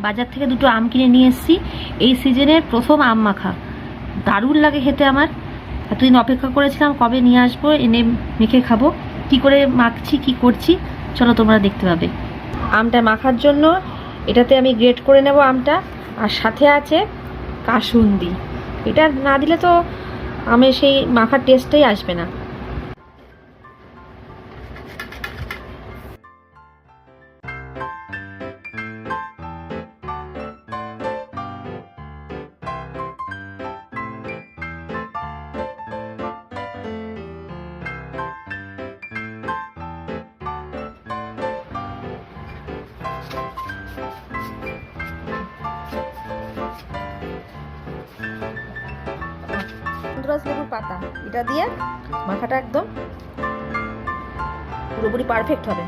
বাজার থেকে দুটো আম কিনে নিয়ে এসেছি। এই সিজনের প্রথম আম মাখা, দারুণ লাগে খেতে। আমার এতদিন অপেক্ষা করেছিলাম কবে নিয়ে আসবো, এনে মেখে খাবো। কি করে মাখছি, কি করছি, চলো তোমরা দেখতে পাবে। আমটা মাখার জন্য এটাতে আমি গ্রেট করে নেব আমটা, আর সাথে আছে কাসুন্দি। এটা না দিলে তো আমের সেই মাখার টেস্টটাই আসবে না। গন্ধরাজ লেবুর পাতা, এটা দিয়ে মাখাটা একদম পুরোপুরি পারফেক্ট হবে।